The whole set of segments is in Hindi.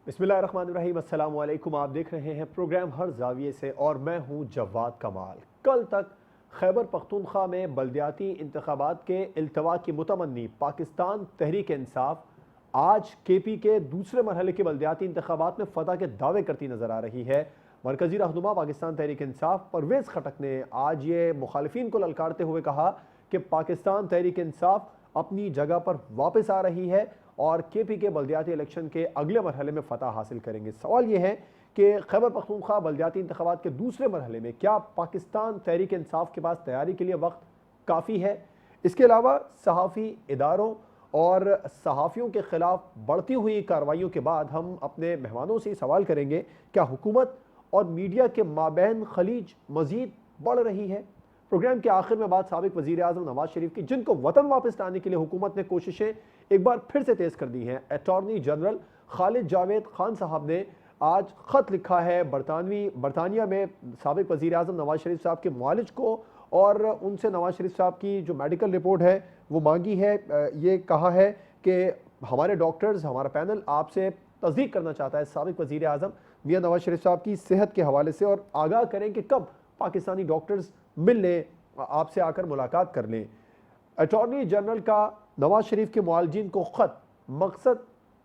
बिस्मिल्लाहिर्रहमानिर्रहीम, अस्सलाम वालेकुम। आप देख रहे हैं प्रोग्राम हर जाविये से और मैं हूं जवाद कमाल। कल तक खैबर पख्तूनख्वा में बल्दियाती इंतखाबात के इल्तवा की मुतमन्नी पाकिस्तान तहरीक इंसाफ आज केपी के दूसरे मरहले के बल्दियाती इंतखाबात में फतह के दावे करती नजर आ रही है। मरकजी रहनुमा पाकिस्तान तहरीक इंसाफ परवेज़ खटक ने आज ये मुखालिफिन को ललकारते हुए कहा कि पाकिस्तान तहरीक इंसाफ अपनी जगह पर वापस आ रही है और केपी के बल्दियाती इलेक्शन के अगले मरहले में फतह हासिल करेंगे। सवाल यह है कि खैबर पख्तूनख्वा बल्दियाती इंतखाबात के दूसरे मरहले में क्या पाकिस्तान तहरीक इंसाफ के पास तैयारी के लिए वक्त काफ़ी है? इसके अलावा सहाफ़ी इदारों और सहाफ़ियों के ख़िलाफ़ बढ़ती हुई कार्रवाइयों के बाद हम अपने मेहमानों से सवाल करेंगे, क्या हुकूमत और मीडिया के माबैन खलीज मज़ीद बढ़ रही है? प्रोग्राम के आखिर में बात साबिक वज़ीर आज़म नवाज शरीफ की, जिनको वतन वापस लाने के लिए हुकूमत ने कोशिशें एक बार फिर से तेज़ कर दी हैं। अटॉर्नी जनरल खालिद जावेद खान साहब ने आज ख़त लिखा है बरतानिया में साबिक वज़ीर आज़म नवाज शरीफ साहब के मुआलिज को और उनसे नवाज शरीफ साहब की जो मेडिकल रिपोर्ट है वो मांगी है। ये कहा है कि हमारे डॉक्टर्स, हमारा पैनल आपसे तस्दीक करना चाहता है साबिक वज़ीर आज़म मियां नवाज शरीफ साहब की सेहत के हवाले से और आगाह करें कि कब पाकिस्तानी डॉक्टर्स मिल लें, आपसे आकर मुलाकात कर लें। अटॉर्नी जनरल का नवाज शरीफ के मुआलजीन को ख़त मकसद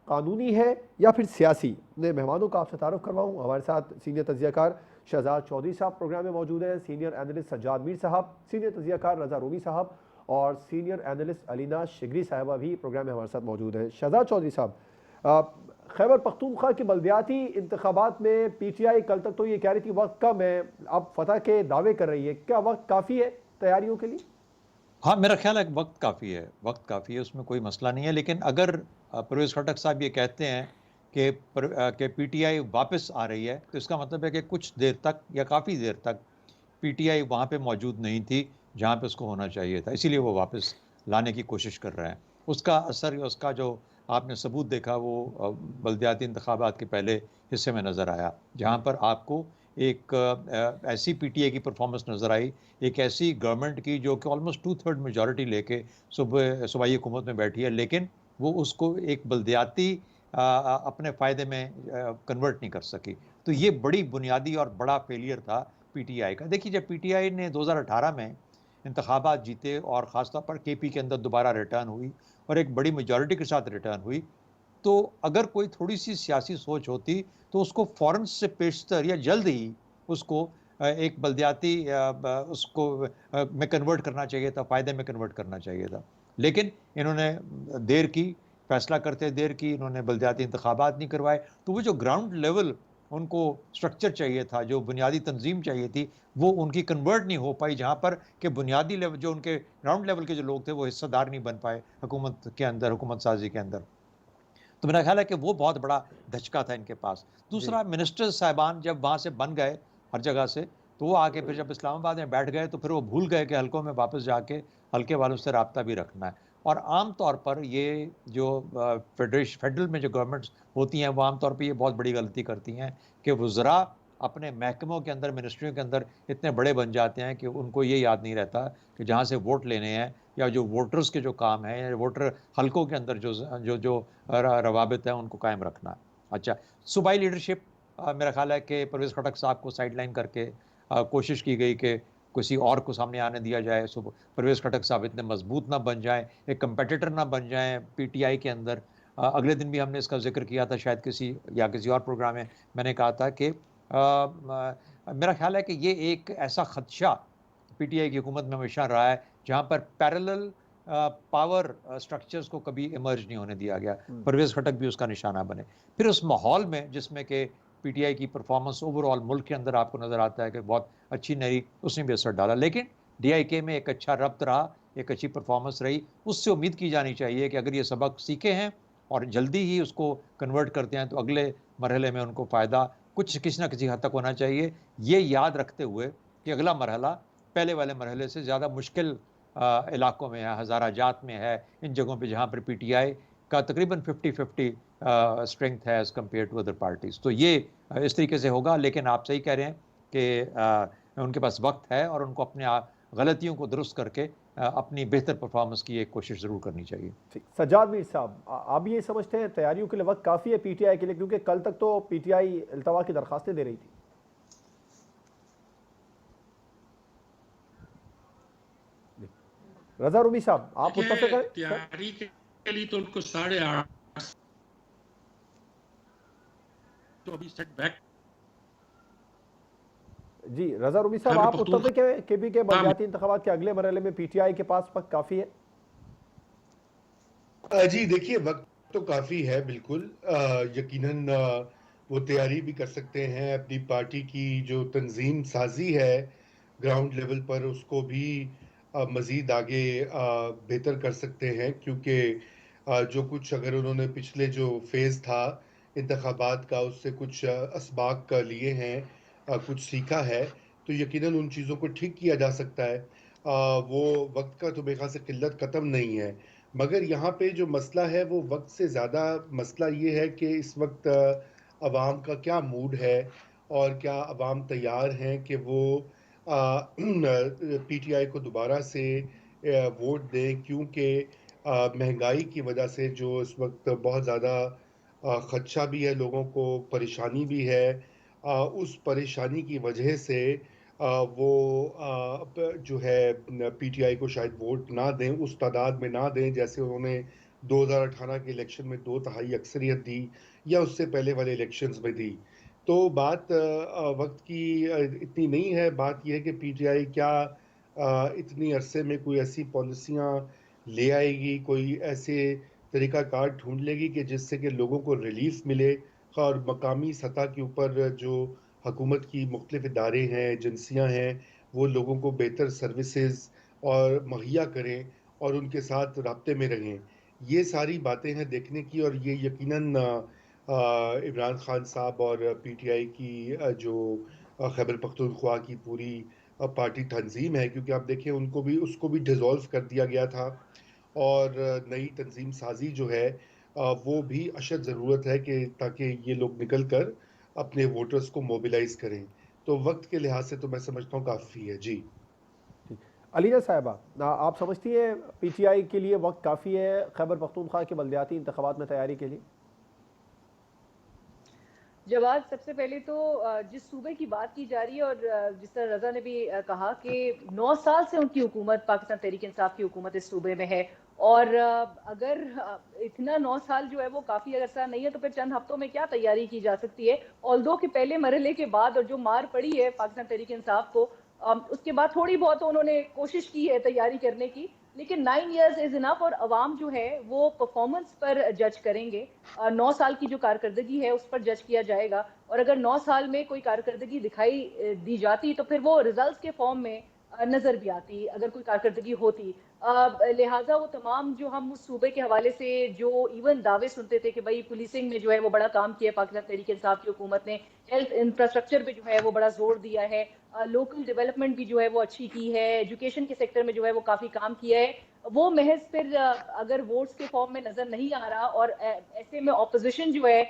कानूनी है या फिर सियासी? मैं मेहमानों का आपसे तारुफ करवाऊँ। हमारे साथ सीनियर तजियाकार शहजाद चौधरी साहब प्रोग्राम में मौजूद हैं, सीनियर एनालिस्ट सज्जाद मीर साहब, सीनियर तजियाकार रजा रूमी साहब और सीनियर एनालिस्ट अलीना शिगरी साहबा भी प्रोग्राम में हमारे साथ मौजूद हैं। शहजाद चौधरी साहब, खैबर पख्तूनख्वा की बल्दियाती इंतखाबात में पीटीआई कल तक तो ये कह रही थी वक्त कम है, अब फतह के दावे कर रही है, क्या वक्त काफ़ी है तैयारियों के लिए? हाँ, मेरा ख्याल है कि वक्त काफ़ी है, उसमें कोई मसला नहीं है। लेकिन अगर परवेज़ खटक साहब ये कहते हैं कि पीटीआई वापस आ रही है, तो इसका मतलब है कि कुछ देर तक या काफ़ी देर तक पीटीआई वहाँ पे मौजूद नहीं थी, जहाँ पे उसको होना चाहिए था। इसीलिए वो वापस लाने की कोशिश कर रहे हैं। उसका असर या उसका जो आपने सबूत देखा, वो बल्दियाती इंतखाबात के पहले हिस्से में नज़र आया, जहाँ पर आपको एक ऐसी पीटीआई की परफॉर्मेंस नज़र आई, एक ऐसी गवर्नमेंट की जो कि ऑलमोस्ट 2/3 मेजॉरिटी लेके सूबाई हुकूमत में बैठी है, लेकिन वो उसको एक बल्दियाती अपने फ़ायदे में कन्वर्ट नहीं कर सकी। तो ये बड़ी बुनियादी और बड़ा फेलियर था पीटीआई का। देखिए, जब पीटीआई ने 2018 में इंतखाबात जीते और ख़ास तौर पर केपी के अंदर दोबारा रिटर्न हुई और एक बड़ी मेजॉरिटी के साथ रिटर्न हुई, तो अगर कोई थोड़ी-सी सियासी सोच होती, तो उसको फ़ौरन से पेशतर या जल्द ही उसको एक बल्दियाती उसको में कन्वर्ट करना चाहिए था, फ़ायदे में कन्वर्ट करना चाहिए था। लेकिन इन्होंने देर की, फ़ैसला करते देर की, इन्होंने बल्दियाती इंतखाबात नहीं करवाए। तो वो जो ग्राउंड लेवल उनको स्ट्रक्चर चाहिए था, जो बुनियादी तंज़ीम चाहिए थी, वो उनकी कन्वर्ट नहीं हो पाई, जहाँ पर कि बुनियादी लेवल जो उनके ग्राउंड लेवल के जो लोग थे, वो हिस्सेदार नहीं बन पाए हुकूमत के अंदर, हुकूमत साज़ी के अंदर। तो मेरा ख्याल है कि वो बहुत बड़ा धचका था इनके पास। जी। दूसरा, मिनिस्टर साहिबान जब वहाँ से बन गए हर जगह से, तो वो आके फिर जब इस्लामाबाद में बैठ गए, तो फिर वो भूल गए कि हलकों में वापस जाके हल्के वालों से राब्ता भी रखना है। और आम तौर पर ये जो फेडरल में जो गवर्नमेंट्स होती हैं, वो आम तौर पे ये बहुत बड़ी गलती करती हैं कि वुज़रा अपने महकमों के अंदर, मिनिस्ट्रियों के अंदर इतने बड़े बन जाते हैं कि उनको ये याद नहीं रहता कि जहाँ से वोट लेने हैं या जो वोटर्स के जो काम हैं या वोटर हलकों के अंदर जो रवाबित हैं, उनको कायम रखना। अच्छा, सूबाई लीडरशिप, मेरा ख्याल है कि परवेज़ खटक साहब को साइडलाइन करके कोशिश की गई कि किसी और को सामने आने दिया जाए। परवेज़ खटक साहब इतने मजबूत ना बन जाएँ, एक कंपेटिटर ना बन जाएँ पीटीआई के अंदर। अगले दिन भी हमने इसका ज़िक्र किया था, शायद किसी और प्रोग्राम में मैंने कहा था कि मेरा ख्याल है कि ये एक ऐसा खदशा पीटीआई की हुकूमत में हमेशा रहा है, जहाँ पर पैरेलल पावर स्ट्रक्चर्स को कभी इमर्ज नहीं होने दिया गया। परवेज़ खटक भी उसका निशाना बने। फिर उस माहौल में जिसमें कि पीटीआई की परफॉर्मेंस ओवरऑल मुल्क के अंदर आपको नज़र आता है कि बहुत अच्छी नहीं रही, उसने भी असर डाला। लेकिन डीआईके में एक अच्छा रब्त रहा, एक अच्छी परफॉर्मेंस रही। उससे उम्मीद की जानी चाहिए कि अगर ये सबक सीखे हैं और जल्दी ही उसको कन्वर्ट करते हैं, तो अगले मरहले में उनको फ़ायदा कुछ किसी न किसी हद तक होना चाहिए। ये याद रखते हुए कि अगला मरहला पहले वाले मरहले से ज़्यादा मुश्किल इलाकों में है, हज़ाराजात में है, इन जगहों पे जहाँ पर पीटीआई का तकरीबन 50-50 स्ट्रेंथ है as compared to other parties. तो ये इस तरीके से होगा। लेकिन आप सही कह रहे हैं कि उनके पास वक़्त है और उनको अपने गलतियों को दुरुस्त करके अपनी बेहतर परफॉर्मेंस की एक कोशिश ज़रूर करनी चाहिए। ठीक, सज्जाद मीर साहब, आप ये समझते हैं तैयारियों के लिए वक्त काफ़ी है पीटीआई के लिए, क्योंकि कल तक तो पीटीआई इल्तवा की दरखास्तें दे रही थी। रजा रूमी साहब, आप मुत्तफिक हैं? तैयारी के लिए तो उनको 8.5 तो अभी सेटबैक। जी रजा रूमी साहब, आप मुत्तफिक हैं केपी के बलदियाती इंतखाबात के अगले मरहले में पीटीआई के पास वक्त काफ़ी है? जी देखिए, वक्त तो काफ़ी है बिल्कुल। यकीनन वो तैयारी भी कर सकते हैं, अपनी पार्टी की जो तंजीम साजी है ग्राउंड लेवल पर उसको भी मज़ीद आगे बेहतर कर सकते हैं, क्योंकि जो कुछ अगर उन्होंने पिछले जो फेज़ था इंतखाबात का उससे कुछ असबाक का लिए हैं, कुछ सीखा है, तो यकीनन उन चीज़ों को ठीक किया जा सकता है। वो वक्त का तो मेरे ख्याल से किल्लत ख़त्म नहीं है, मगर यहाँ पे जो मसला है वो वक्त से ज़्यादा मसला ये है कि इस वक्त अवाम का क्या मूड है और क्या अवाम तैयार हैं कि वो पीटीआई को दोबारा से वोट दें, क्योंकि महंगाई की वजह से जो इस वक्त बहुत ज़्यादा खदशा भी है, लोगों को परेशानी भी है। उस परेशानी की वजह से वो जो है पीटीआई को शायद वोट ना दें, उस तादाद में ना दें जैसे उन्होंने 2018 के इलेक्शन में 2/3 अक्सरियत दी या उससे पहले वाले इलेक्शंस में दी। तो बात वक्त की इतनी नहीं है, बात यह है कि पीटीआई क्या इतनी अरसे में कोई ऐसी पॉलिसियां ले आएगी, कोई ऐसे तरीक़ाकार ढूंढ लेगी कि जिससे कि लोगों को रिलीफ मिले, और मकामी सतह के ऊपर जो हुकूमत की मुख्तलिफ इदारे हैं, एजेंसियाँ हैं, वो लोगों को बेहतर सर्विसेज और मुहैया करें और उनके साथ राब्ते में रहें। ये सारी बातें हैं देखने की, और ये यकीनन इमरान खान साहब और पीटीआई की जो खैबर पख्तूनख्वा की पूरी पार्टी तंजीम है, क्योंकि आप देखें उनको भी उसको भी डिसॉल्व कर दिया गया था, और नई तंजीम साजी जो है वो भी अशद ज़रूरत है कि ताकि ये लोग निकल कर अपने वोटर्स को मोबिलाइज करें। तो वक्त के लिहाज से तो मैं समझता हूँ काफ़ी है। जी अलीना साहिबा, आप समझती हैं पीटीआई के लिए वक्त काफ़ी है खैबर पख्तूनख्वा के बलदियाती इंतखाबात में तैयारी के लिए? जवाब, सबसे पहले तो जिस सूबे की बात की जा रही है और जिस तरह रजा ने भी कहा कि 9 साल से उनकी हुकूमत, पाकिस्तान तहरीक इंसाफ की हुकूमत इस सूबे में है, और अगर इतना 9 साल जो है वो काफ़ी अरसा नहीं है, तो फिर चंद हफ्तों में क्या तैयारी की जा सकती है। ऑल्दो कि पहले मरहले के बाद और जो मार पड़ी है पाकिस्तान तहरीक इंसाफ को, उसके बाद थोड़ी बहुत तो उन्होंने कोशिश की है तैयारी करने की, लेकिन 9 इयर्स इज इनफ, और अवाम जो है वो परफॉर्मेंस पर जज करेंगे। 9 साल की जो कारकर्दगी है उस पर जज किया जाएगा, और अगर 9 साल में कोई कारकर्दगी दिखाई दी जाती तो फिर वो रिजल्ट्स के फॉर्म में नजर भी आती अगर कोई कारकर्दगी होती। लिहाजा वो तमाम जो हम उस सूबे के हवाले से जो इवन दावे सुनते थे कि भाई पुलिसिंग में जो है वो बड़ा काम किया पाकिस्तान तहरीक इंसाफ की हुकूमत ने, हेल्थ इंफ्रास्ट्रक्चर पे जो है वो बड़ा जोर दिया है, लोकल डेवलपमेंट भी जो है वो अच्छी की है, एजुकेशन के सेक्टर में जो है वो काफ़ी काम किया है, वो महज फिर अगर वोट्स के फॉर्म में नजर नहीं आ रहा और ऐसे में ऑपोजिशन जो है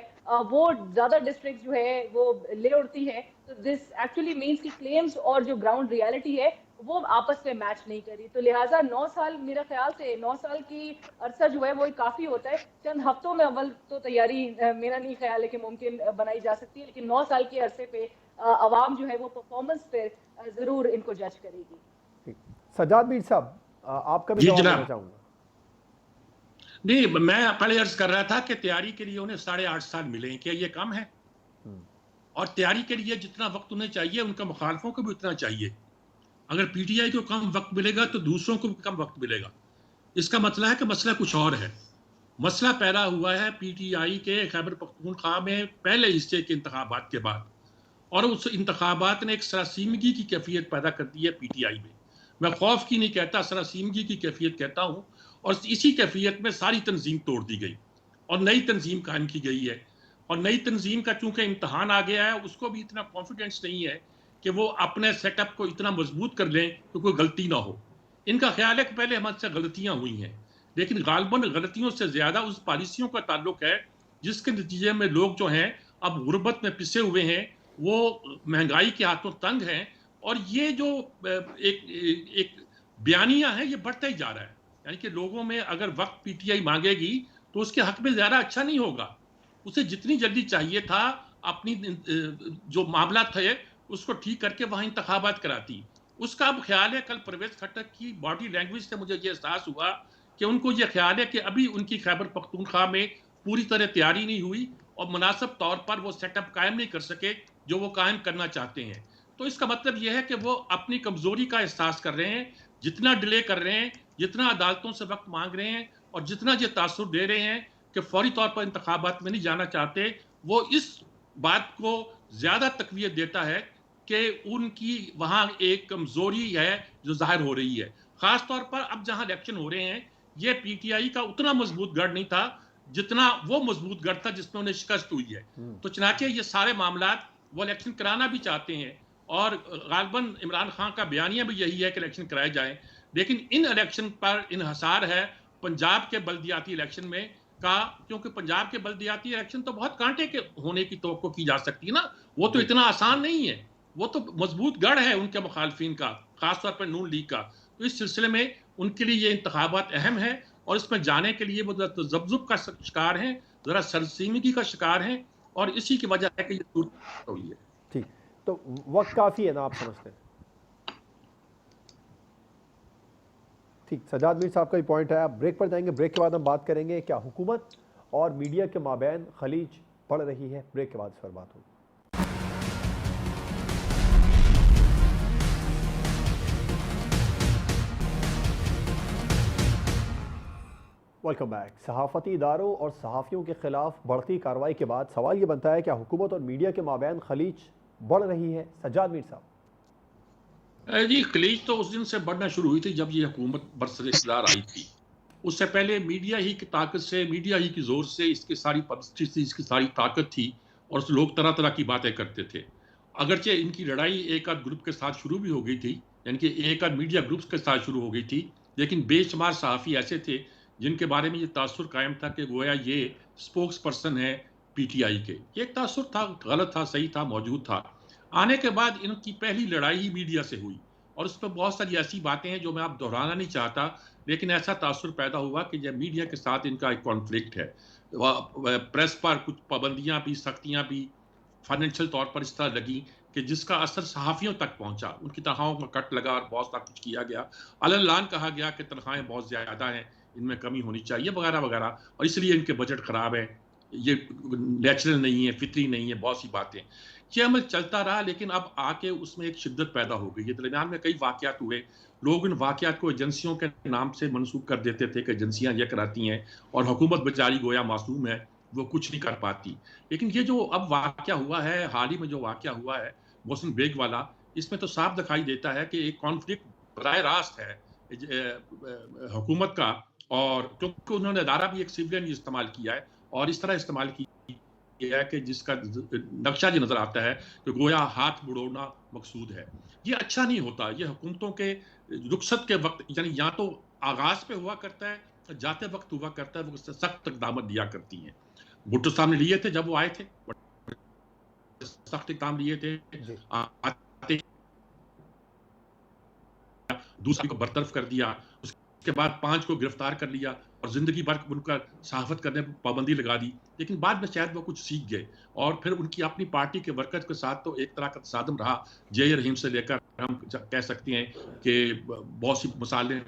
वो ज्यादा डिस्ट्रिक्ट जो है वो ले उड़ती है, तो दिस एक्चुअली मीन्स कि क्लेम्स और जो ग्राउंड रियलिटी है वो आपस में मैच नहीं करी। तो लिहाजा 9 साल, मेरा ख्याल से 9 साल की अरसा जो है वो काफ़ी होता है। चंद हफ्तों में अव्वल तो तैयारी मेरा नहीं ख्याल है कि मुमकिन बनाई जा सकती है, लेकिन 9 साल के अरसे पे आवाम जो है वो परफॉर्मेंस पे ज़रूर इनको जज करेगी। सज्जाद मीर साहब, आपका भी जवाब देना चाहूँगा। नहीं, मैं पहले अर्ज कर रहा था कि तैयारी के लिए उन्हें 8.5 साल मिले, क्या ये कम है? और तैयारी के लिए जितना वक्त उन्हें चाहिए उनका मुखालफों को भी उतना चाहिए। अगर पीटीआई को कम वक्त मिलेगा तो दूसरों को भी कम वक्त मिलेगा। इसका मतलब है कि मसला कुछ और है। मसला पैदा हुआ है पीटीआई के खैबर पख्तूनख्वा में पहले हिस्से के इंतखाबात के बाद, और उस इंतखाबात ने एक सरासीमगी की कैफियत पैदा कर दी है पीटीआई में। मैं खौफ की नहीं कहता, सरासीमगी की कैफियत कहता हूँ, और इसी कैफियत में सारी तंजीम तोड़ दी गई और नई तंजीम कायम की गई है। और नई तंजीम का चूंकि इम्तहान आ गया है, उसको भी इतना कॉन्फिडेंस नहीं है कि वो अपने सेटअप को इतना मजबूत कर लें कि कोई गलती ना हो। इनका ख्याल है कि पहले हमसे गलतियां हुई हैं, लेकिन गालबन गलतियों से ज्यादा उस पॉलिसियों का ताल्लुक है जिसके नतीजे में लोग जो हैं अब गुर्बत में पिसे हुए हैं, वो महंगाई के हाथों तंग हैं। और ये जो एक बयानियां हैं, ये बढ़ता ही जा रहा है। यानी कि लोगों में अगर वक्त पीटीआई मांगेगी तो उसके हक में ज़्यादा अच्छा नहीं होगा। उसे जितनी जल्दी चाहिए था अपनी जो मामला थे उसको ठीक करके वहाँ इंतखाबात कराती। उसका अब ख्याल है, कल परवेज़ खट्टर की बॉडी लैंग्वेज से मुझे ये एहसास हुआ कि उनको ये ख्याल है कि अभी उनकी खैबर पख्तूनख्वा में पूरी तरह तैयारी नहीं हुई और मुनासिब तौर पर वो सेटअप कायम नहीं कर सके जो वो कायम करना चाहते हैं। तो इसका मतलब ये है कि वो अपनी कमज़ोरी का एहसास कर रहे हैं। जितना डिले कर रहे हैं, जितना अदालतों से वक्त मांग रहे हैं और जितना ये तासुर दे रहे हैं कि फौरी तौर पर इंतखाबात में नहीं जाना चाहते, वो इस बात को ज़्यादा तक़वियत देता है कि उनकी वहाँ एक कमज़ोरी है जो ज़ाहिर हो रही है। ख़ास तौर पर अब जहाँ इलेक्शन हो रहे हैं, ये पीटीआई का उतना मजबूत गढ़ नहीं था जितना वो मजबूत गढ़ था जिसमें उन्हें शिकस्त हुई है। तो चुनांचे ये सारे मामलात वो इलेक्शन कराना भी चाहते हैं और गालिबन इमरान खान का बयानिया भी यही है कि इलेक्शन कराए जाएं। लेकिन इन इलेक्शन पर इन्हिसार है पंजाब के बल्दियाती इलेक्शन में का, क्योंकि पंजाब के बल्दियाती इलेक्शन तो बहुत कांटे के होने की तवक्को की जा सकती है ना, वो तो इतना आसान नहीं है, वो तो मजबूत गढ़ है उनके मुखालफिन का, खासतौर पर नून लीग का। तो इस सिलसिले में उनके लिए ये इंतखाबात अहम है और इसमें जाने के लिए वो तज़ब्ज़ुब का शिकार हैं, ज़रा सरसीमगी का शिकार हैं और इसी की वजह है कि ये सूरत हुई है। ठीक, तो वक्त काफ़ी है ना, आप समझते हैं? ठीक, सजाद मीर साहब का ही पॉइंट है। आप ब्रेक पर जाएंगे, ब्रेक के बाद हम बात करेंगे क्या हुकूमत और मीडिया के माबैन खलीज बढ़ रही है। ब्रेक के बाद इस पर बात होगी। Welcome back. सहाफ़ती इदारों और सहाफ़ियों के खिलाफ बढ़ती कार्रवाई के बाद सवाल ये बनता है क्या हुकूमत और मीडिया के माबैन खलीज बढ़ रही है? सज्जाद मीर साहब। जी, खलीज तो उस दिन से बढ़ना शुरू हुई थी जब ये हुकूमत बरसर इक़्तिदार आई थी। उससे पहले मीडिया ही की ताकत से, मीडिया ही की ज़ोर से इसकी सारी पब्लिसिटी थी, इसकी सारी ताकत थी और लोग तरह तरह की बातें करते थे। अगरचे इनकी लड़ाई एक आध ग्रुप के साथ शुरू भी हो गई थी, यानी कि एक आध मीडिया ग्रुप्स के साथ शुरू हो गई थी, लेकिन बेशुमार सहाफ़ी ऐसे थे जिनके बारे में ये तासुर कायम था कि गोया ये स्पोक्स पर्सन है पीटीआई के। ये एक तासुर था, गलत था, सही था, मौजूद था। आने के बाद इनकी पहली लड़ाई ही मीडिया से हुई और उसमें बहुत सारी ऐसी बातें हैं जो मैं आप दोहराना नहीं चाहता, लेकिन ऐसा तासुर पैदा हुआ कि जब मीडिया के साथ इनका एक कॉन्फ्लिक्ट है। प्रेस पर कुछ पाबंदियां भी, सख्तियां भी फाइनेंशियल तौर पर इस तरह लगी कि जिसका असर सहाफ़ियों तक पहुंचा, उनकी तनख्वाहों में कट लगा और बहुत सारा कुछ किया गया। अललान कहा गया कि तनख्वाहें बहुत ज़्यादा हैं, इनमें कमी होनी चाहिए वगैरह वगैरह, और इसलिए इनके बजट ख़राब है, ये नेचुरल नहीं है, फितरी नहीं है, बहुत सी बातें। ये अमल चलता रहा, लेकिन अब आके उसमें एक शिद्दत पैदा हो गई है। दरमियान में कई वाक़यात हुए, लोग इन वाक़यात को एजेंसियों के नाम से मनसूब कर देते थे कि एजेंसियाँ ये कराती हैं और हुकूमत बेचारी गोया मासूम है, वो कुछ नहीं कर पाती। लेकिन ये जो अब वाक़या हुआ है, हाल ही में जो वाक़या हुआ है मोहसिन बेग वाला, इसमें तो साफ दिखाई देता है कि एक कॉन्फ्लिक्ट बराह रास्त है हुकूमत का, और क्योंकि उन्होंने अदारा भी एक सिविलियन इस्तेमाल किया है और इस तरह इस्तेमाल किया है कि जिसका नक्शा जो नजर आता है कि गोया हाथ बुड़ोना मकसूद है। ये अच्छा नहीं होता। ये हुकूमतों के रुखसत के वक्त, यानी या तो आगाज पे हुआ करता है, जाते वक्त हुआ करता है, वो उससे सख्त इक़दाम दिया करती हैं। भुट्टो साहब ने लिए थे जब वो आए थे, सख्त इक़दाम लिए थे। आते दूसरे को बरतरफ कर दिया, उसके बाद 5 को गिरफ्तार कर लिया और जिंदगी भर उनका सहाफत करने पर पाबंदी लगा दी। लेकिन बाद में शायद वो कुछ सीख गए और फिर उनकी अपनी पार्टी के वर्कर्स के साथ तो एक तरह का तसादम रहा। जय रहीम से लेकर हम कह सकते हैं कि बहुत सी मिसालें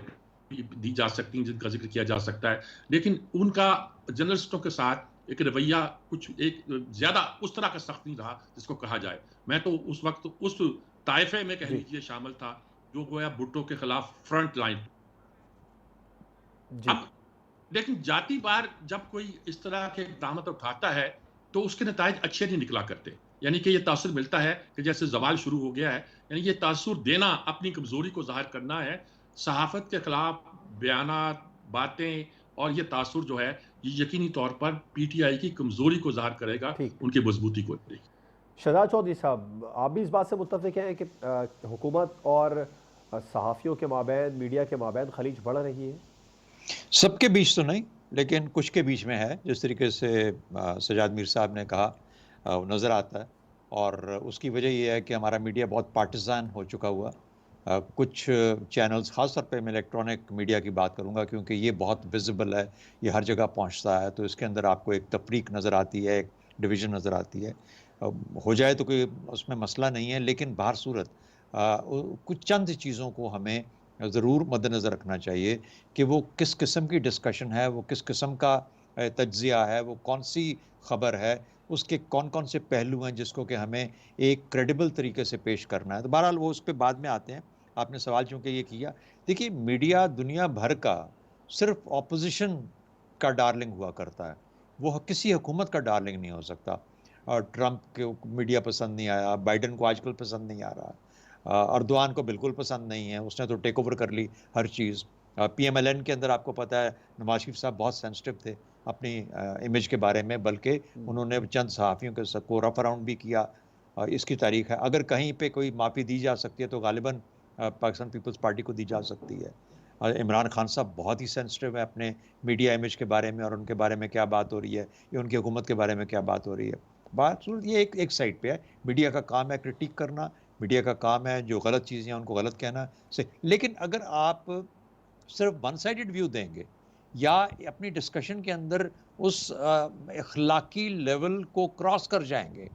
दी जा सकती हैं जिनका जिक्र किया जा सकता है, लेकिन उनका जर्नलिस्टों के साथ एक रवैया कुछ एक ज्यादा उस तरह का सख्त नहीं रहा जिसको कहा जाए। मैं तो उस वक्त उस ताइफे में कह लीजिए शामिल था जो गोया भुट्टो के खिलाफ फ्रंट लाइन। अब लेकिन जाती बार जब कोई इस तरह के दामत उठाता है तो उसके नतायज अच्छे नहीं निकला करते। यानी कि ये तासुर मिलता है कि जैसे जवाल शुरू हो गया है, यानी ये तासुर देना अपनी कमजोरी को जाहिर करना है। सहाफत के खिलाफ बयानात, बातें और ये तासुर जो है ये यकीनी तौर पर पीटीआई की कमजोरी को जाहिर करेगा, उनकी मजबूती को। शहजाद चौधरी साहब, आप भी इस बात से मुत्तफिक हैं कि हुकूमत और सहाफ़ियों के माबैन, मीडिया के माबैन खलीज बढ़ रही है? सबके बीच तो नहीं, लेकिन कुछ के बीच में है। जिस तरीके से सजाद मीर साहब ने कहा नज़र आता है, और उसकी वजह यह है कि हमारा मीडिया बहुत पार्टिजान हो चुका हुआ कुछ चैनल्स, ख़ास तौर पे मैं इलेक्ट्रॉनिक मीडिया की बात करूंगा क्योंकि ये बहुत विजिबल है, ये हर जगह पहुंचता है, तो इसके अंदर आपको एक तफरीक नज़र आती है, एक डिवीज़न नज़र आती है। हो जाए तो कोई उसमें मसला नहीं है, लेकिन बाहर सूरत कुछ चंद चीज़ों को हमें ज़रूर मद्देनज़र रखना चाहिए कि वो किस किस्म की डिस्कशन है, वो किस किस्म का तज्ज़िया है, वो कौन सी ख़बर है, उसके कौन कौन से पहलू हैं जिसको कि हमें एक क्रेडिबल तरीके से पेश करना है। तो बहरहाल वो उस पर बाद में आते हैं। आपने सवाल चूंकि ये किया, देखिए मीडिया दुनिया भर का सिर्फ ऑपोजिशन का डार्लिंग हुआ करता है, वो किसी हुकूमत का डार्लिंग नहीं हो सकता। और ट्रंप के मीडिया पसंद नहीं आया, बाइडन को आजकल पसंद नहीं आ रहा, अर्दवान को बिल्कुल पसंद नहीं है, उसने तो टेक ओवर कर ली हर चीज़। PMLN के अंदर आपको पता है नवाज शरीफ साहब बहुत सेंसिटिव थे अपनी इमेज के बारे में, बल्कि उन्होंने चंद सहाफ़ियों के को रफ अराउंड भी किया। इसकी तारीख है, अगर कहीं पे कोई माफ़ी दी जा सकती है तो गालिबन पाकिस्तान पीपल्स पार्टी को दी जा सकती है। इमरान खान साहब बहुत ही सेंसिटिव है अपने मीडिया इमेज के बारे में और उनके बारे में क्या बात हो रही है या उनकी हुकूमत के बारे में क्या बात हो रही है। बात ये एक साइड पे है, मीडिया का काम है क्रिटिक करना, मीडिया का काम है जो गलत चीज़ें हैं उनको गलत कहना से। लेकिन अगर आप सिर्फ वन साइडेड व्यू देंगे या अपनी डिस्कशन के अंदर उस अखलाकी लेवल को क्रॉस कर जाएंगे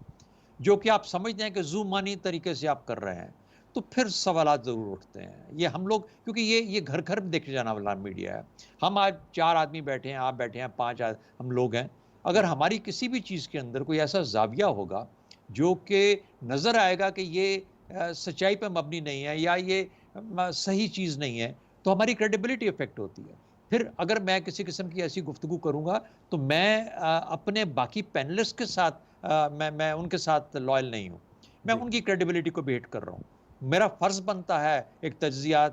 जो कि आप समझते हैं कि जुमानी तरीके से आप कर रहे हैं, तो फिर सवालात ज़रूर उठते हैं। ये हम लोग, क्योंकि ये घर घर देखे जाने वाला मीडिया है। हम आज 4 आदमी बैठे हैं, आप बैठे हैं, 5 हम लोग हैं। अगर हमारी किसी भी चीज़ के अंदर कोई ऐसा जाविया होगा जो कि नज़र आएगा कि ये सच्चाई पर मबनी नहीं है या ये सही चीज़ नहीं है, तो हमारी क्रेडिबिलिटी इफेक्ट होती है। फिर अगर मैं किसी किस्म की ऐसी गुफ्तगू करूँगा तो मैं अपने बाकी पैनलिस्ट के साथ मैं उनके साथ लॉयल नहीं हूँ, मैं उनकी क्रेडिबिलिटी को भी हिट कर रहा हूँ। मेरा फ़र्ज़ बनता है एक तज्जिया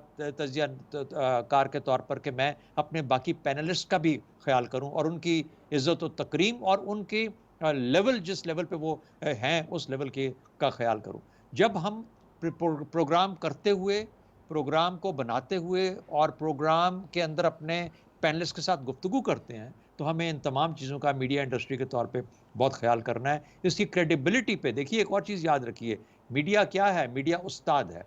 कार के तौर पर कि मैं अपने बाकी पैनलिस्ट का भी ख्याल करूँ और उनकी इज़्ज़त व तकरीम और उनके लेवल, जिस लेवल पे वो हैं उस लेवल के का ख्याल करूँ। जब हम प्रोग्राम करते हुए, प्रोग्राम को बनाते हुए और प्रोग्राम के अंदर अपने पैनलिस्ट के साथ गुफ्तगू करते हैं, तो हमें इन तमाम चीज़ों का मीडिया इंडस्ट्री के तौर पे बहुत ख्याल करना है। इसकी क्रेडिबिलिटी पे देखिए, एक और चीज़ याद रखिए, मीडिया क्या है? मीडिया उस्ताद है,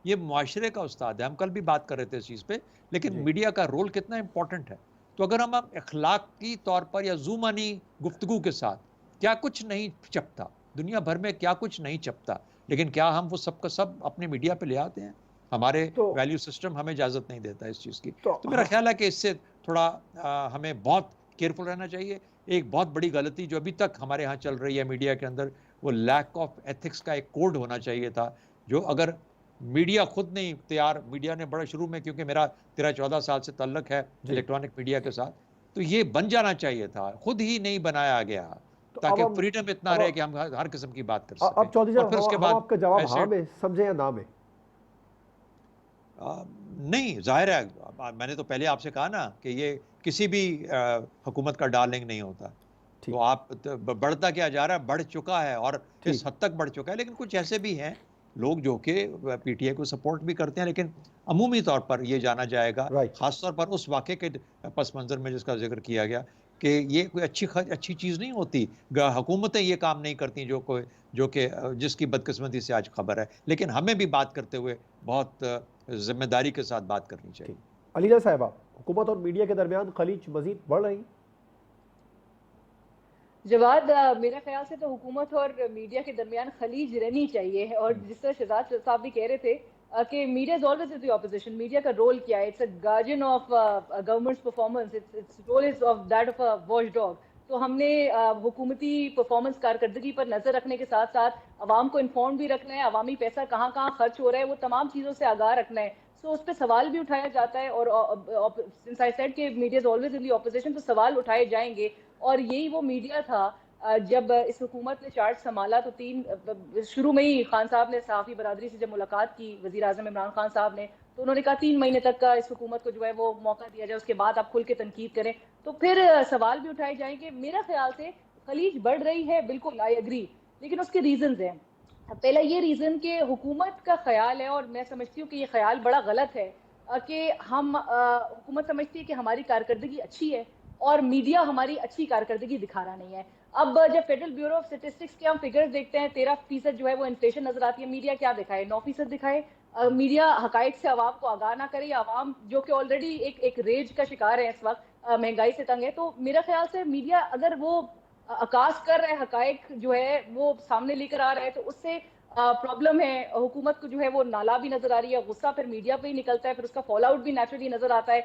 ये मुआशरे का उस्ताद है। हम कल भी बात कर रहे थे इस चीज़ पे, लेकिन मीडिया का रोल कितना इंपॉर्टेंट है। तो अगर हम अखलाकी तौर पर या ज़ुमानी गुफ्तगू के साथ, क्या कुछ नहीं चपता, दुनिया भर में क्या कुछ नहीं चपता, लेकिन क्या हम वो सब का सब अपने मीडिया पे ले आते हैं? हमारे वैल्यू सिस्टम हमें इजाज़त नहीं देता इस चीज़ की। तो मेरा ख्याल है कि इससे थोड़ा हमें बहुत केयरफुल रहना चाहिए। एक बहुत बड़ी गलती जो अभी तक हमारे यहाँ चल रही है मीडिया के अंदर, वो लैक ऑफ एथिक्स का एक कोड होना चाहिए था, जो अगर मीडिया खुद नहीं तैयार, मीडिया ने बड़ा शुरू में, क्योंकि मेरा 13-14 साल से ताल्लुक है इलेक्ट्रॉनिक मीडिया के साथ, तो ये बन जाना चाहिए था, खुद ही नहीं बनाया गया, ताकि फ्रीडम इतना रहे कि हम हर किस्म की बात कर सकें। अब चौधरी साहब, उसके बाद आपका जवाब हाँ में समझे या ना में? नहीं, जाहिर है, मैंने तो पहले आपसे कहा ना कि ये किसी भी हुकूमत का डार्लिंग नहीं होता। तो आप बढ़ता क्या जा रहा है, बढ़ चुका है और इस हद तक बढ़ चुका है। लेकिन कुछ ऐसे भी हैं लोग जो कि PTI को सपोर्ट भी करते हैं, लेकिन अमूमी तौर पर ये जाना जाएगा, ख़ास तौर पर उस वाक़े के पस मंज़र में जिसका जिक्र किया गया, कि ये कोई अच्छी चीज़ नहीं होती। हुकूमतें ये काम नहीं करती जो कि जिसकी बदकिस्मती से आज खबर है। लेकिन हमें भी बात करते हुए बहुत जिम्मेदारी के साथ बात करनी चाहिए। अलीजा साहिबा, हुकूमत और मीडिया के दरमियान खलीज मजीद बढ़ रही? जवाद, मेरा ख्याल से तो हुकूमत और मीडिया के दरमियान खलीज रहनी चाहिए। और जिस तरह शहजाद साहब भी कह रहे थे कि media is always the opposition, media का रोल क्या है? It's a guardian of government's performance, its role is of that of a watch dog. तो हमने हुकूमती परफॉर्मेंस कारकर्दगी पर नजर रखने के साथ साथ अवाम को इन्फॉर्म भी रखना है, अवामी पैसा कहाँ कहाँ खर्च हो रहा है वो तमाम चीज़ों से आगाह रखना है। सो उस पर सवाल भी उठाया जाता है और सिंस आई सेड कि media is always in the opposition, तो सवाल उठाए जाएंगे। और यही वो मीडिया था जब इस हुकूमत ने चार्ज संभाला तो शुरू में ही खान साहब ने सहाफ़ी बरादरी से जब मुलाकात की वज़ीर आज़म इमरान खान साहब ने, तो उन्होंने कहा 3 महीने तक का इस हुकूमत को जो है वो मौका दिया जाए, उसके बाद आप खुल के तनकीद करें। तो फिर सवाल भी उठाए जाएंगे। मेरा ख्याल से खलीज बढ़ रही है, बिल्कुल आई एग्री, लेकिन उसके रीजंस हैं। पहला ये रीज़न कि हुकूमत का ख्याल है, और मैं समझती हूँ कि ये ख्याल बड़ा गलत है, कि हम हुकूमत समझती है कि हमारी कारकर्दगी अच्छी है और मीडिया हमारी अच्छी कारकर्दगी दिखा रहा नहीं है। अब जब फेडरल ब्यूरो ऑफ स्टैटिस्टिक्स के हम फिगर्स देखते हैं, 13% जो है वो इन्फ्लेशन नजर आती है, मीडिया क्या दिखाए? 9% दिखाए। मीडिया हकाइक से आवाम को आगाह ना करे, या आवाम जो कि ऑलरेडी एक रेज का शिकार है इस वक्त, महंगाई से तंग है, तो मेरा ख्याल से मीडिया अगर वो आकाश कर रहा है, हकाइक जो है वो सामने लेकर आ रहा है, तो उससे प्रॉब्लम है। हुकूमत को जो है वो नाला भी नजर आ रही है, गुस्सा फिर मीडिया पे ही निकलता है, फिर उसका फॉल आउट भी नेचुरली नजर आता है।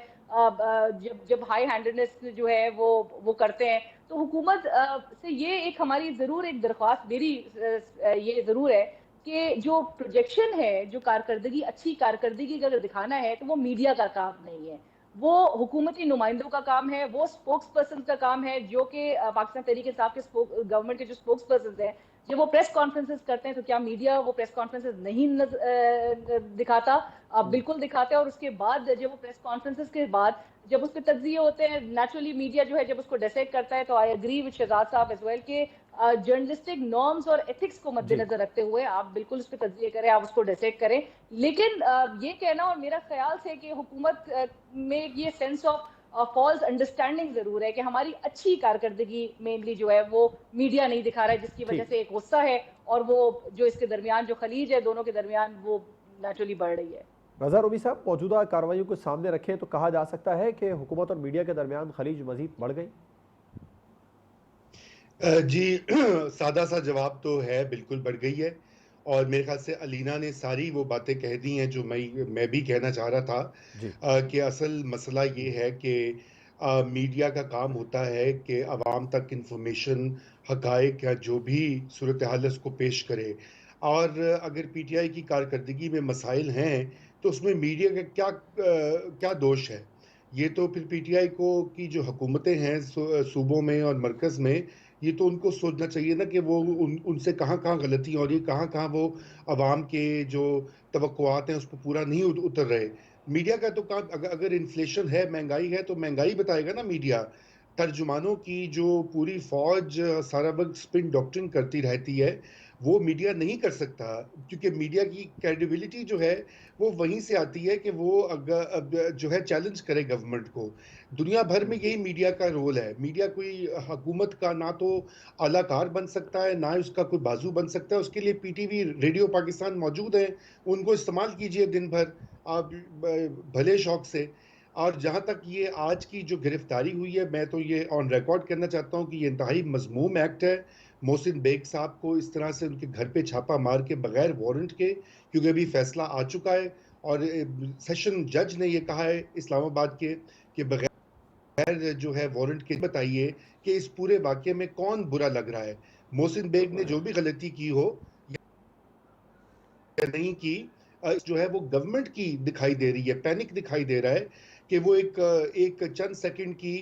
जब हाई हैंडेडनेस जो है वो करते हैं, तो हुकूमत से ये एक हमारी जरूर एक दरख्वास्त मेरी ये जरूर है कि जो प्रोजेक्शन है, जो कारकर्दगी, अच्छी कारकर्दगी अगर दिखाना है, तो वो मीडिया का काम नहीं है, वो हुकूमती नुमाइंदों का काम है, वो स्पोक्स पर्सन का काम है, जो कि पाकिस्तान तहरीक इंसाफ के गवर्नमेंट के जो स्पोक्स पर्सन हैं, जब वो प्रेस कॉन्फ्रेंसेस करते हैं, तो क्या मीडिया वो प्रेस कॉन्फ्रेंसेस नहीं दिखाता? बिल्कुल दिखाते हैं। और उसके बाद जब वो प्रेस कॉन्फ्रेंसेस के बाद जब उस पर तज्जिए होते हैं, नेचुरली मीडिया जो है जब उसको डिसेक्ट करता है, तो आई एग्री विद शहजाद साहब एज वेल के जर्नलिस्टिक नॉर्म्स और एथिक्स को मद्देनजर रखते हुए आप बिल्कुल उस पर तज्जिए करें, आप उसको डिसेक्ट करें। लेकिन ये कहना, और मेरा ख्याल से कि हुकूमत में ये सेंस ऑफ फॉल्स अंडरस्टैंडिंग जरूर है कि हमारी अच्छी कारकर्दगी मेनली जो है वो मीडिया नहीं दिखा रहा है, जिसकी वजह से एक गुस्सा है, और वो जो इसके दरमियान जो खलीज है दोनों के दरमियान वो नेचुरली बढ़ रही है। रजा रूमी साहब, मौजूदा कार्रवाइयों को सामने रखें तो कहा जा सकता है कि हुकूमत और मीडिया के दरमियान खलीज मजीद बढ़ गई? जी सादा सा जवाब तो है, बिल्कुल बढ़ गई है। और मेरे ख्याल से अलीना ने सारी वो बातें कह दी हैं जो मैं भी कहना चाह रहा था कि असल मसला ये है कि मीडिया का काम होता है कि आवाम तक इंफॉर्मेशन, हकायक या जो भी सूरत हाल है उसको पेश करे। और अगर पीटीआई की कारकर्दगी में मसाइल हैं तो उसमें मीडिया का क्या दोष है? ये तो फिर पीटीआई को की जो हुकूमतें हैं सूबों में और मरकज़ में, ये तो उनको सोचना चाहिए ना कि वो उनसे कहाँ-कहाँ गलती हो रही है, कहाँ-कहाँ वो आवाम के जो तवक्कुआत हैं उसको पूरा नहीं उतर रहे। मीडिया का तो काम, अगर इन्फ्लेशन है, महंगाई है, तो महंगाई बताएगा ना मीडिया। तर्जुमानों की जो पूरी फौज सारा वक्त स्पिन डॉक्टरिंग करती रहती है, वो मीडिया नहीं कर सकता, क्योंकि मीडिया की क्रेडिबिलिटी जो है वो वहीं से आती है कि वो जो है चैलेंज करे गवर्नमेंट को। दुनिया भर में यही मीडिया का रोल है। मीडिया कोई हुकूमत का ना तो अलाकार बन सकता है, ना उसका कोई बाजू बन सकता है। उसके लिए पीटीवी, रेडियो पाकिस्तान मौजूद है, उनको इस्तेमाल कीजिए दिन भर, आप भले शौक से। और जहाँ तक ये आज की जो गिरफ्तारी हुई है, मैं तो ये ऑन रिकॉर्ड करना चाहता हूँ कि ये इंतहाई मज़मूम एक्ट है। मोहसिन बेग साहब को इस तरह से उनके घर पे छापा मार के बगैर वारंट के, क्योंकि अभी फैसला आ चुका है और सेशन जज ने ये कहा है इस्लामाबाद के कि बगैर जो है वारंट के बताइए कि इस पूरे वाक़े में कौन बुरा लग रहा है। मोहसिन बेग ने जो भी गलती की हो या नहीं की, जो है वो गवर्नमेंट की दिखाई दे रही है, पैनिक दिखाई दे रहा है कि वो एक चंद सेकंड की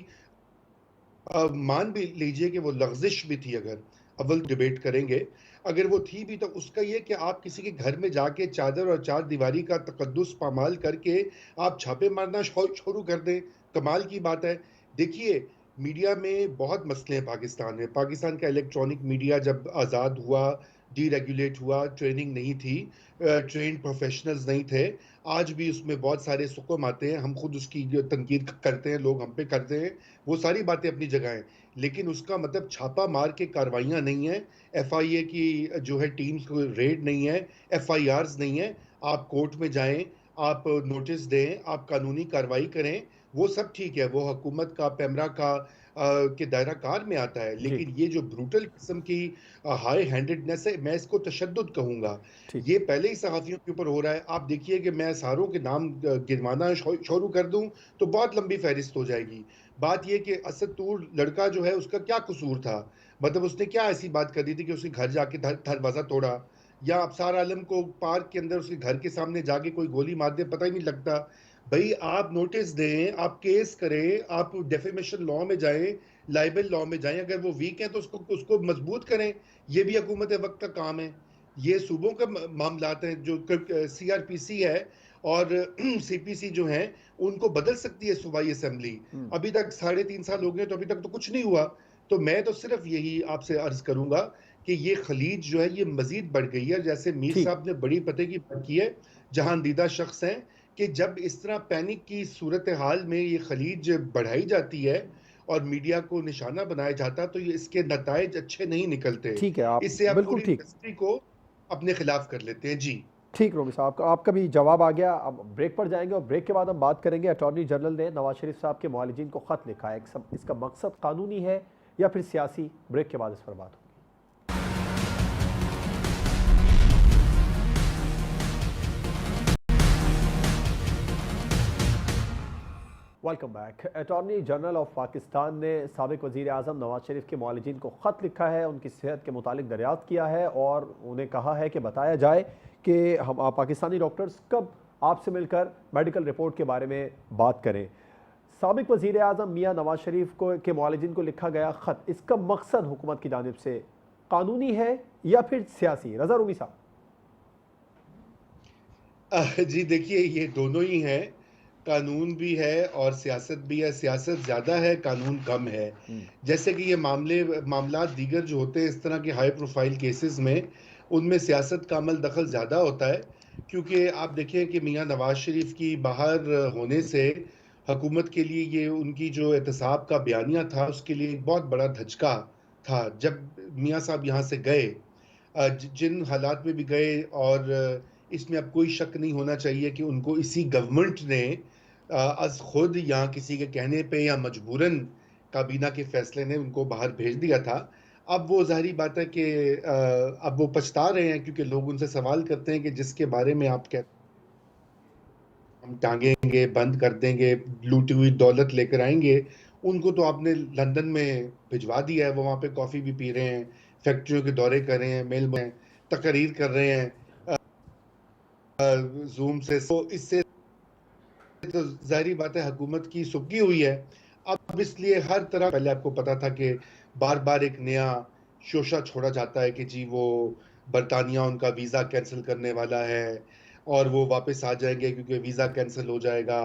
मान भी लीजिए कि वो लग़ज़िश भी थी, अगर अव्वल डिबेट करेंगे, अगर वो थी भी, तो उसका ये कि आप किसी के घर में जाके चादर और चार दीवारी का तकद्दुस पामाल करके आप छापे मारना शुरू कर दें, कमाल की बात है। देखिए, मीडिया में बहुत मसले हैं पाकिस्तान में। पाकिस्तान का इलेक्ट्रॉनिक मीडिया जब आज़ाद हुआ, डीरेगुलेट हुआ, ट्रेनिंग नहीं थी, ट्रेन्ड प्रोफेशनल्स नहीं थे। आज भी उसमें बहुत सारे सुकूम आते हैं, हम खुद उसकी तनकीद करते हैं, लोग हम पे करते हैं, वो सारी बातें अपनी जगह हैं। लेकिन उसका मतलब छापा मार के कार्रवाइयाँ नहीं है, एफआईए की जो है टीम्स को रेड नहीं है, एफआईआर्स नहीं है। आप कोर्ट में जाएं, आप नोटिस दें, आप कानूनी कार्रवाई करें, वो सब ठीक है, वो हुकूमत का, पैमरा का के दायरा कार में आता है। लेकिन ये जो ब्रूटल किस्म की हाई हैंडेडनेस है, मैं इसको तशद्दुद कहूँगा, ये पहले ही सहाफ़ियों के ऊपर हो रहा है। आप देखिए कि मैं सारों के नाम गिनवाना शुरू कर दूँ तो बहुत लंबी फहरिस्त हो जाएगी। बात ये कि असद तूर लड़का जो है उसका क्या कसूर था? मतलब उसने क्या ऐसी बात कर दी थी कि उसके घर जाके दरवाज़ा तोड़ा, या अबसार आलम को पार्क के अंदर उसके घर के सामने जाके कोई गोली मार दे, पता ही नहीं लगता। भाई आप नोटिस दें, आप केस करें, आप डेफेमेशन लॉ में जाएं, लाइबल लॉ में जाएं, अगर वो वीक है तो उसको मजबूत करें। ये भी हुकूमत वक्त का काम है। ये सूबों का मामलात हैं, जो सीआरपीसी है और सीपीसी जो हैं, उनको बदल सकती है सूबाई असेंबली। अभी तक 3.5 साल हो गए, तो अभी तक तो कुछ नहीं हुआ। तो मैं तो सिर्फ यही आपसे अर्ज करूंगा कि ये खलीज जो है ये मजीद बढ़ गई है। जैसे मीर साहब ने बड़ी पते की बात की है, जहां दीदा शख्स हैं, कि जब इस तरह पैनिक की सूरत हाल में ये खलीज बढ़ाई जाती है और मीडिया को निशाना बनाया जाता है, तो ये इसके नताइज अच्छे नहीं निकलते। ठीक है, इससे आप बिल्कुल पूरी इंडस्ट्री को अपने खिलाफ कर लेते हैं। जी ठीक रोमी साहब, आपका भी जवाब आ गया। अब ब्रेक पर जाएंगे और ब्रेक के बाद हम बात करेंगे। अटॉर्नी जनरल ने नवाज शरीफ साहब के मुआलिजीन को ख़त लिखा है, इसका मकसद कानूनी है या फिर सियासी? ब्रेक के बाद इस पर बात होगी। Welcome back. Attorney general of Pakistan ने साबिक वज़ीर आज़म नवाज शरीफ के मुआलिजीन को ख़त लिखा है, उनकी सेहत के मुतालिक दरियाफ्त किया है और उन्हें कहा है कि बताया जाए कि हम पाकिस्तानी डॉक्टर्स कब आपसे मिलकर मेडिकल रिपोर्ट के बारे में बात करें। साबिक वज़ीर आज़म मियाँ नवाज शरीफ के मुआलिजीन को लिखा गया ख़त, इसका मकसद हुकूमत की जानिब से कानूनी है या फिर सियासी? रज़ा रूमी साहब। जी देखिए, ये दोनों ही हैं, कानून भी है और सियासत भी है। सियासत ज़्यादा है, कानून कम है। जैसे कि ये मामला दीगर जो होते हैं इस तरह के हाई प्रोफाइल केसेस में, उनमें सियासत का अमल दखल ज़्यादा होता है, क्योंकि आप देखें कि मियाँ नवाज शरीफ की बाहर होने से हुकूमत के लिए ये उनकी जो एहतसाब का बयानिया था, उसके लिए एक बहुत बड़ा धचका था। जब मियाँ साहब यहाँ से गए, जिन हालात में भी गए, और इसमें अब कोई शक नहीं होना चाहिए कि उनको इसी गवर्नमेंट ने अज़ खुद या किसी के कहने पे या मजबूरन काबीना के फैसले ने उनको बाहर भेज दिया था। अब वो ज़ाहिरी बात है कि अब वो पछता रहे हैं, क्योंकि लोग उनसे सवाल करते हैं कि जिसके बारे में आप कहते हम टांगेंगे, बंद कर देंगे, लूटी हुई दौलत लेकर आएंगे, उनको तो आपने लंदन में भिजवा दिया है। वो वहाँ पे कॉफ़ी भी पी रहे हैं, फैक्ट्रियों के दौरे कर रहे हैं, मेल में तकरीर कर रहे हैं जूम से। तो इससे तो जाहिर बात है हुकूमत की सुबकी हुई है। अब इसलिए हर तरह, पहले आपको पता था कि बार बार एक नया शोशा छोड़ा जाता है कि जी वो बरतानिया उनका वीज़ा कैंसिल करने वाला है और वो वापस आ जाएंगे क्योंकि वीज़ा कैंसिल हो जाएगा,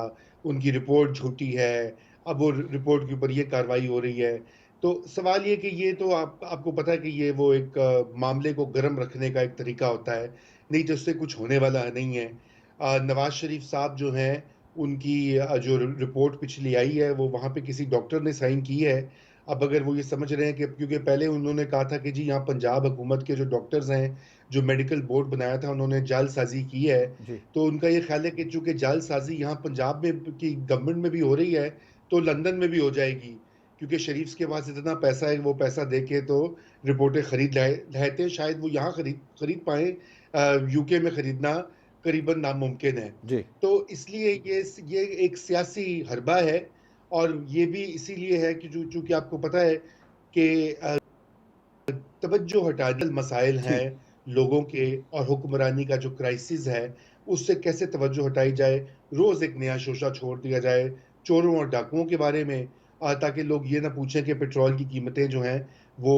उनकी रिपोर्ट झूठी है। अब वो रिपोर्ट के ऊपर ये कार्रवाई हो रही है। तो सवाल ये कि ये तो आपको पता है कि ये वो एक मामले को गर्म रखने का एक तरीका होता है, नहीं तो उससे कुछ होने वाला नहीं है। नवाज शरीफ साहब जो हैं, उनकी जो रिपोर्ट पिछली आई है, वो वहाँ पे किसी डॉक्टर ने साइन की है। अब अगर वो ये समझ रहे हैं कि, क्योंकि पहले उन्होंने कहा था कि जी यहाँ पंजाब हुकूमत के जो डॉक्टर्स हैं, जो मेडिकल बोर्ड बनाया था, उन्होंने जालसाजी की है, तो उनका ये ख्याल है कि चूंकि जालसाजी यहाँ पंजाब में की गवर्नमेंट में भी हो रही है, तो लंदन में भी हो जाएगी, क्योंकि शरीफ के पास इतना पैसा है, वो पैसा दे के तो रिपोर्टें खरीद लाते, शायद वो यहाँ खरीद पाए, यूके में खरीदना करीबन नामुमकिन है जी। तो इसलिए ये एक सियासी हरबा है, और ये भी इसीलिए है कि चूंकि आपको पता है कि तवज्जो हटाने मसाइल हैं लोगों के, और हुक्मरानी का जो क्राइसिस है उससे कैसे तवज्जो हटाई जाए। रोज एक नया शोशा छोड़ दिया जाए चोरों और डाकुओं के बारे में, ताकि लोग ये ना पूछें कि पेट्रोल की कीमतें जो हैं वो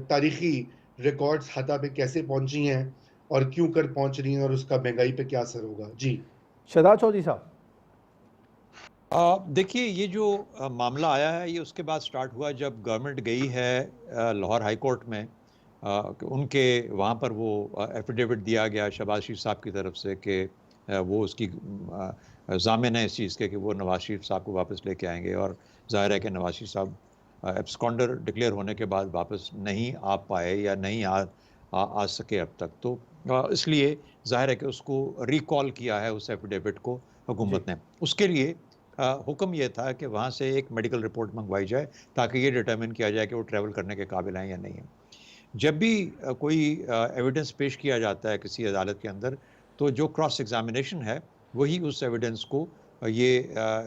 तारीखी रिकॉर्ड्स हाथा पे कैसे पहुंची हैं और क्यों कर पहुंच रही हैं, और उसका महंगाई पे क्या असर होगा। जी शहजाद चौधरी साहब। देखिए, ये जो मामला आया है, ये उसके बाद स्टार्ट हुआ जब गवर्नमेंट गई है लाहौर हाई कोर्ट में। उनके वहाँ पर वो एफिडेविट दिया गया शहबाज शरीफ साहब की तरफ से कि वो उसकी ज़ामिन है इस चीज़ के कि वो नवाज शरीफ साहब को वापस लेके आएंगे, और ज़ाहिर है कि नवाज शरीफ साहब एब्सकॉन्डर डिक्लेयर होने के बाद वापस नहीं आ पाए या नहीं आ सके अब तक। तो इसलिए ज़ाहिर है कि उसको रिकॉल किया है उस एफिडेविट को हुकूमत ने। उसके लिए हुक्म ये था कि वहाँ से एक मेडिकल रिपोर्ट मंगवाई जाए ताकि ये डिटरमिन किया जाए कि वो ट्रैवल करने के काबिल हैं या नहीं है। जब भी कोई एविडेंस पेश किया जाता है किसी अदालत के अंदर, तो जो क्रॉस एग्जामिनेशन है वही उस एविडेंस को ये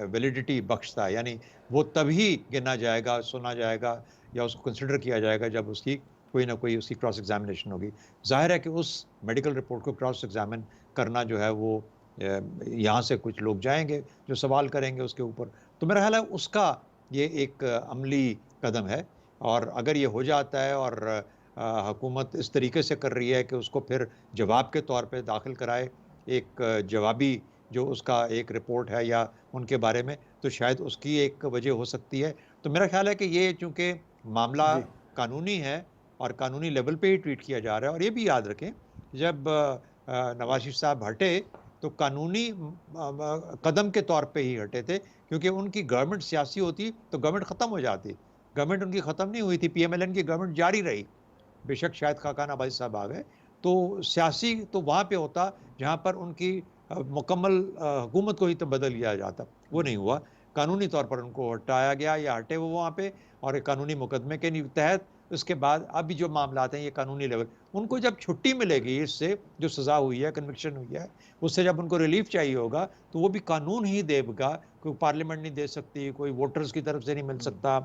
वैलिडिटी बख्शता है, यानी वो तभी गिना जाएगा, सुना जाएगा या उसको कंसिडर किया जाएगा जब उसकी कोई ना कोई उसकी क्रॉस एग्जामिनेशन होगी। जाहिर है कि उस मेडिकल रिपोर्ट को क्रॉस एग्जामिन करना जो है वो यहाँ से कुछ लोग जाएंगे जो सवाल करेंगे उसके ऊपर। तो मेरा ख्याल है उसका ये एक अमली कदम है, और अगर ये हो जाता है और हुकूमत इस तरीके से कर रही है कि उसको फिर जवाब के तौर पे दाखिल कराए एक जवाबी जो उसका एक रिपोर्ट है या उनके बारे में, तो शायद उसकी एक वजह हो सकती है। तो मेरा ख्याल है कि ये चूँकि मामला कानूनी है और कानूनी लेवल पे ही ट्रीट किया जा रहा है, और ये भी याद रखें जब नवाज शरीफ साहब हटे तो कानूनी कदम के तौर पे ही हटे थे, क्योंकि उनकी गवर्नमेंट सियासी होती तो गवर्नमेंट ख़त्म हो जाती। गवर्नमेंट उनकी ख़त्म नहीं हुई थी, PMLN की गवर्नमेंट जारी रही। बेशक शायद खाकान आबादी साहब आ गए, तो सियासी तो वहाँ पे होता जहाँ पर उनकी मुकम्मल हुकूमत को ही तो बदल लिया जाता, वो नहीं हुआ। कानूनी तौर पर उनको हटाया गया या हटे वो वहाँ पे, और एक कानूनी मुकदमे के तहत उसके बाद अभी जो मामलात हैं ये कानूनी लेवल, उनको जब छुट्टी मिलेगी इससे जो सज़ा हुई है, कन्विक्शन हुई है, उससे जब उनको रिलीफ चाहिए होगा तो वो भी कानून ही देगा। कोई पार्लियामेंट नहीं दे सकती, कोई वोटर्स की तरफ से नहीं मिल सकता,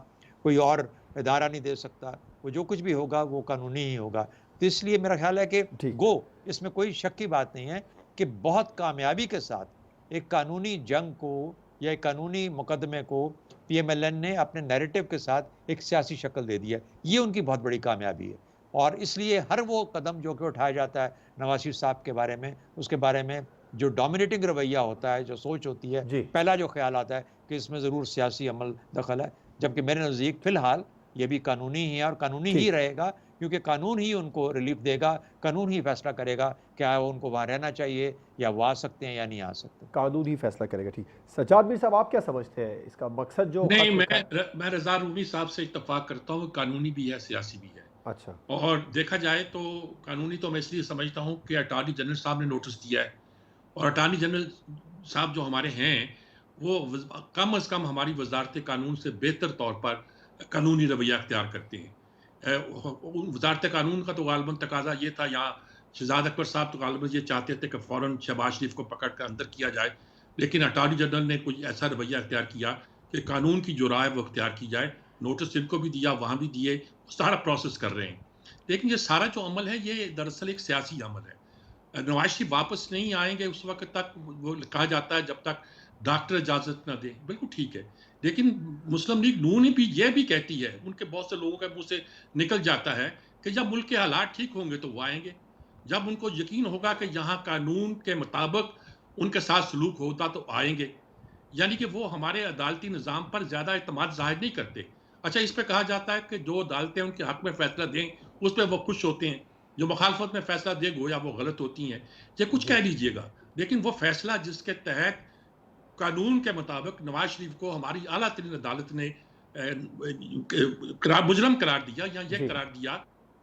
कोई और इदारा नहीं दे सकता, वो जो कुछ भी होगा वो कानूनी ही होगा। तो इसलिए मेरा ख्याल है कि गो इसमें कोई शक की बात नहीं है कि बहुत कामयाबी के साथ एक कानूनी जंग को या एक कानूनी मुकदमे को पीएमएलएन ने अपने नैरेटिव के साथ एक सियासी शक्ल दे दी है। ये उनकी बहुत बड़ी कामयाबी है, और इसलिए हर वो कदम जो कि उठाया जाता है नवाज शरीफ साहब के बारे में, उसके बारे में जो डोमिनेटिंग रवैया होता है, जो सोच होती है, पहला जो ख्याल आता है कि इसमें ज़रूर सियासी अमल दखल है, जबकि मेरे नज़दीक फ़िलहाल ये भी कानूनी ही है और कानूनी ही रहेगा, क्योंकि कानून ही उनको रिलीफ देगा, कानून ही फैसला करेगा क्या उनको वहाँ रहना चाहिए या वो आ सकते हैं या नहीं आ सकते। कानून ही फैसला करेगा। ठीक, सज्जाद मीर साहब आप क्या समझते हैं इसका मकसद जो? नहीं, मैं रजा रूमी साहब से इत्तेफाक करता हूँ, कानूनी भी है, सियासी भी है। अच्छा, और देखा जाए तो कानूनी तो मैं इसलिए समझता हूँ कि अटॉर्नी जनरल साहब ने नोटिस दिया है, और अटॉर्नी जनरल साहब जो हमारे हैं वो कम अज़ कम हमारी वजारत कानून से बेहतर तौर पर कानूनी रवैया अख्तियार करते हैं। वजारत कानून का तो गालबन तकाजा ये था, यहाँ शहजाद अकबर साहब तो गालबन ये चाहते थे कि फ़ौरन शहबाज शरीफ को पकड़ कर अंदर किया जाए, लेकिन अटॉर्नी जनरल ने कुछ ऐसा रवैया अख्तियार किया कि कानून की जो राय वो अख्तियार की जाए। नोटिस इनको भी दिया, वहाँ भी दिए, सारा प्रोसेस कर रहे हैं। लेकिन ये सारा जो अमल है ये दरअसल एक सियासी अमल है। नवाज शरीफ वापस नहीं आएंगे उस वक्त तक, वो कहा जाता है जब तक डॉक्टर इजाज़त ना दे, बिल्कुल ठीक है। लेकिन मुस्लिम लीग नून भी ये भी कहती है, उनके बहुत से लोगों के मुंह से निकल जाता है कि जब मुल्क के हालात ठीक होंगे तो वो आएंगे, जब उनको यकीन होगा कि यहाँ कानून के मुताबिक उनके साथ सलूक होता तो आएंगे। यानी कि वो हमारे अदालती निज़ाम पर ज़्यादा एतमाद ज़ाहिर नहीं करते। अच्छा, इस पे कहा जाता है कि जो अदालतें उनके हक़ में फ़ैसला दें उस पर वो खुश होते हैं, जो मुखालफत में फ़ैसला दे गोया वो गलत होती हैं, या कुछ कह लीजिएगा, लेकिन वो फ़ैसला जिसके तहत कानून के मुताबिक नवाज शरीफ को हमारी आला तरीन अदालत ने मुजरम करार दिया, या ये करार दिया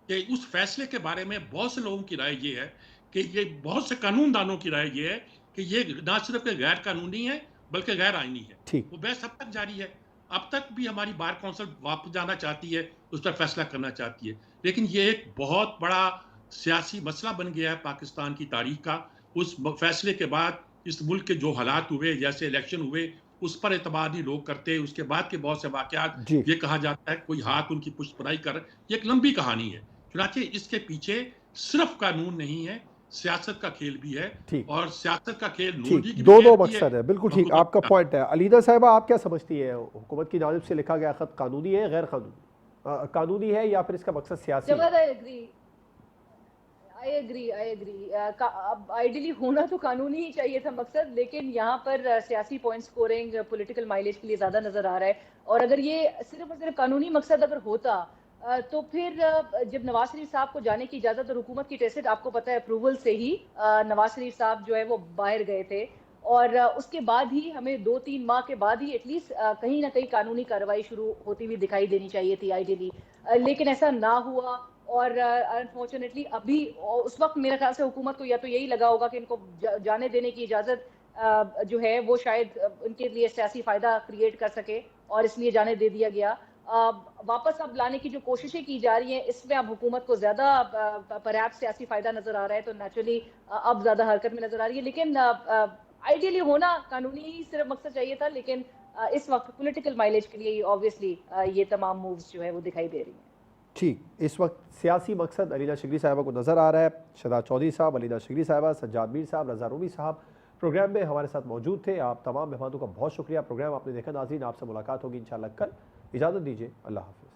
कि उस फैसले के बारे में बहुत से लोगों की राय ये है कि ये, बहुत से कानूनदानों की राय ये है कि ये ना सिर्फ गैर कानूनी है बल्कि गैर आईनी है। वो बहस अब तक जारी है, अब तक भी हमारी बार काउंसिल वापस जाना चाहती है, उस पर फैसला करना चाहती है, लेकिन ये एक बहुत बड़ा सियासी मसला बन गया है पाकिस्तान की तारीख का। उस फैसले के बाद इस मुल्क के जो हालात हुए, जैसे इलेक्शन हुए, उस पर एतमाद ही लोग करते हैं। उसके बाद के बहुत से वाकयात, ये कहा जाता है कोई हाथ उनकी पुष्टपराई कर, ये एक लंबी कहानी है। चुनांचे इसके पीछे सिर्फ कानून नहीं है, सियासत का खेल भी है, और सियासत का खेल नून लीग की दोनों मकसद है। बिल्कुल ठीक, आपका पॉइंट है। अलीदा साहिबा आप क्या समझती है, हुकूमत की जानिब से लिखा गया खत कानूनी है, गैर कानूनी, कानूनी है या फिर इसका मकसद सियासी है? आई एग्री आइडियली होना तो कानूनी ही चाहिए था मकसद, लेकिन यहाँ पर सियासी पॉइंट स्कोरिंग, पॉलिटिकल माइलेज के लिए ज़्यादा नज़र आ रहा है। और अगर ये सिर्फ और सिर्फ कानूनी मकसद अगर होता तो फिर जब नवाज शरीफ साहब को जाने की इजाज़त और हुकूमत की टेस्ट आपको पता है अप्रूवल से ही नवाज शरीफ साहब जो है वो बाहर गए थे, और उसके बाद ही हमें 2-3 माह के बाद ही एटलीस्ट कहीं ना कहीं कानूनी कार्रवाई शुरू होती हुई दिखाई देनी चाहिए थी आइडियली, लेकिन ऐसा ना हुआ। और अनफॉर्चुनेटली अभी उस वक्त मेरे ख्याल से हुकूमत को या तो यही लगा होगा कि इनको जाने देने की इजाज़त जो है वो शायद उनके लिए सियासी फ़ायदा क्रिएट कर सके, और इसलिए जाने दे दिया गया। वापस अब लाने की जो कोशिशें की जा रही हैं इसमें अब हुकूमत को ज़्यादा पर्याप्त सियासी फ़ायदा नज़र आ रहा है, तो नेचुरली अब ज़्यादा हरकत में नज़र आ रही है। लेकिन आइडियली होना कानूनी ही सिर्फ मकसद चाहिए था, लेकिन इस वक्त पॉलिटिकल माइलेज के लिए ऑब्वियसली ये तमाम मूव्स जो है वो दिखाई दे रही हैं। ठीक, इस वक्त सियासी मकसद अलीना शिगरी साहिबा को नज़र आ रहा है। शहजाद चौधरी साहब, अलीना शिगरी साहिबा, सज्जाद मीर साहब, रजा रूमी साहब प्रोग्राम में हमारे साथ मौजूद थे। आप तमाम मेहमानों का बहुत शुक्रिया। प्रोग्राम आपने देखा नाज़रीन, आपसे मुलाकात होगी इंशाअल्लाह कल। इजाज़त दीजिए, अल्लाह हाफ़िज़।